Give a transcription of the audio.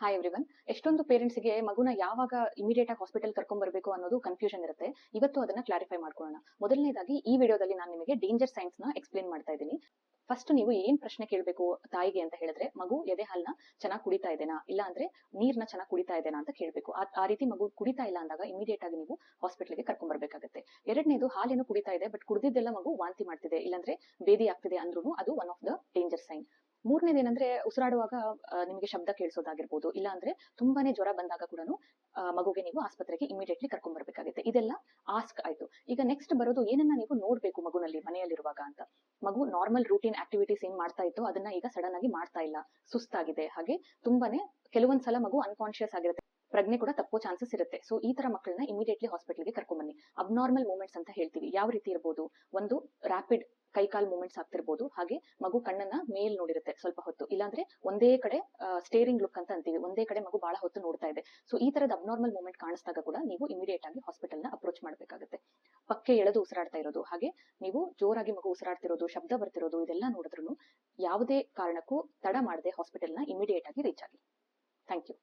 Hi everyone. ಎಷ್ಟೊಂದು ಪೇರೆಂಟ್ಸ್ಗೆ ಮಗುನ ಯಾವಾಗ ಇಮಿಡಿಯೇಟ್ ಆಗಿ ಹಾಸ್ಪಿಟಲ್ ಕರ್ಕೊಂಡ್ ಬರಬೇಕು ಅನ್ನೋದು ಕನ್ಫ್ಯೂಷನ್ ಇರುತ್ತೆ. ಇವತ್ತು ಅದನ್ನ ಕ್ಲಾರಿಫೈ ಮಾಡ್ಕೊಳ್ಳೋಣ. ಮೊದಲನೇದಾಗಿ ಈ ವಿಡಿಯೋದಲ್ಲಿ ನಾನು ನಿಮಗೆ ಡೇಂಜರ್ ಸೈನ್ಸ್ ನ ಎಕ್ಸ್ಪ್ಲೇನ್ ಮಾಡ್ತಾ ಇದ್ದೀನಿ. ಫಸ್ಟ್ ನೀವು ಏನ್ ಪ್ರಶ್ನೆ ಕೇಳಬೇಕು ತಾಯಿಗೆ ಅಂತ ಹೇಳಿದ್ರೆ, ಮಗು ಎದೆ ಹಾಲ್ನ ಚೆನ್ನಾಗಿ ಕುಡಿತಾ ಇದೆನಾ, ಇಲ್ಲ ಅಂದ್ರೆ ನೀರ್ನ ಚೆನ್ನಾಗಿ ಕುಡಿತಾ ಇದೆನಾ ಅಂತ ಕೇಳಬೇಕು. ಆ ರೀತಿ ಮಗು ಕುಡಿತಾ ಇಲ್ಲ ಅಂದಾಗ ಇಮಿಡಿಯೇಟ್ ಆಗಿ ನೀವು ಹಾಸ್ಪಿಟಲ್ಗೆ ಕರ್ಕೊಂಡ್ ಬರ್ಬೇಕಾಗುತ್ತೆ. ಎರಡನೇದು, ಹಾಲೇನು ಕುಡಿತಾ ಇದೆ ಬಟ್ ಕುಡಿದಿದ್ದೆಲ್ಲ ಮಗು ವಾಂತಿ ಮಾಡ್ತಿದೆ ಇಲ್ಲಾಂದ್ರೆ ಬೇದಿ ಆಗ್ತಿದೆ ಅಂದ್ರೂ ಅದು one of the danger sign. ಮೂರನೇದೇನಂದ್ರೆ ಉಸಿರಾಡುವಾಗ ನಿಮಗೆ ಶಬ್ದ ಕೇಳಿಸೋದಾಗಿರ್ಬೋದು, ಇಲ್ಲ ಅಂದ್ರೆ ತುಂಬಾನೇ ಜ್ವರ ಬಂದಾಗ ಕೂಡ ಮಗುಗೆ ನೀವು ಆಸ್ಪತ್ರೆಗೆ ಇಮಿಡಿಯೇಟ್ಲಿ ಕರ್ಕೊಂಡ್ ಬರ್ಬೇಕಾಗುತ್ತೆ. ಇದೆಲ್ಲ ಆಸ್ಕ್ ಆಯ್ತು. ಈಗ ನೆಕ್ಸ್ಟ್ ಬರೋದು, ಏನನ್ನ ನೀವು ನೋಡ್ಬೇಕು ಮಗುನಲ್ಲಿ ಮನೆಯಲ್ಲಿರುವಾಗ ಅಂತ. ಮಗು ನಾರ್ಮಲ್ ರೂಟೀನ್ ಆಕ್ಟಿವಿಟೀಸ್ ಏನ್ ಮಾಡ್ತಾ ಇತ್ತು ಅದನ್ನ ಈಗ ಸಡನ್ ಆಗಿ ಮಾಡ್ತಾ ಇಲ್ಲ, ಸುಸ್ತಾಗಿದೆ, ಹಾಗೆ ತುಂಬಾನೇ ಕೆಲವೊಂದ್ಸಲ ಮಗು ಅನ್ಕಾನ್ಶಿಯಸ್ ಆಗಿರುತ್ತೆ, ಪ್ರಜ್ಞೆ ಕೂಡ ತಪ್ಪೋ ಚಾನ್ಸಸ್ ಇರುತ್ತೆ. ಸೊ ಈ ತರ ಮಕ್ಕಳನ್ನ ಇಮಿಡಿಯೇಟ್ಲಿ ಹಾಸ್ಪಿಟಲ್ಗೆ ಕರ್ಕೊಂಡ್ ಬನ್ನಿ. ಅಬ್ನಾರ್ಮಲ್ ಮೂವ್ಮೆಂಟ್ಸ್ ಅಂತ ಹೇಳ್ತೀವಿ, ಯಾವ ರೀತಿ ಇರ್ಬೋದು, ಒಂದು ರ್ಯಾಪಿಡ್ ಕೈಕಾಲ್ ಮೂವ್ಮೆಂಟ್ಸ್ ಆಗ್ತಿರ್ಬೋದು, ಹಾಗೆ ಮಗು ಕಣ್ಣನ್ನ ಮೇಲ್ ನೋಡಿರುತ್ತೆ ಸ್ವಲ್ಪ ಹೊತ್ತು, ಇಲ್ಲಾಂದ್ರೆ ಒಂದೇ ಕಡೆ ಸ್ಟೇರಿಂಗ್ ಲುಕ್ ಅಂತ ಅಂತೀವಿ, ಒಂದೇ ಕಡೆ ಮಗು ಬಹಳ ಹೊತ್ತು ನೋಡ್ತಾ ಇದೆ. ಸೊ ಈ ತರದ ಅಬ್ನಾರ್ಮಲ್ ಮೂವ್ಮೆಂಟ್ ಕಾಣಿಸಿದಾಗ ಕೂಡ ನೀವು ಇಮಿಡಿಯೇಟ್ ಆಗಿ ಹಾಸ್ಪಿಟಲ್ ನ ಅಪ್ರೋಚ್ ಮಾಡಬೇಕಾಗುತ್ತೆ. ಪಕ್ಕೆ ಎಳೆದು ಉಸಿರಾಡ್ತಾ ಇರೋದು, ಹಾಗೆ ನೀವು ಜೋರಾಗಿ ಮಗು ಉಸಿರಾಡ್ತಿರೋದು, ಶಬ್ದ ಬರ್ತಿರೋದು, ಇದೆಲ್ಲ ನೋಡಿದ್ರು ಯಾವುದೇ ಕಾರಣಕ್ಕೂ ತಡ ಮಾಡದೆ ಹಾಸ್ಪಿಟಲ್ ನ ಇಮಿಡಿಯೇಟ್ ಆಗಿ ರೀಚ್ ಆಗಿ. Thank you.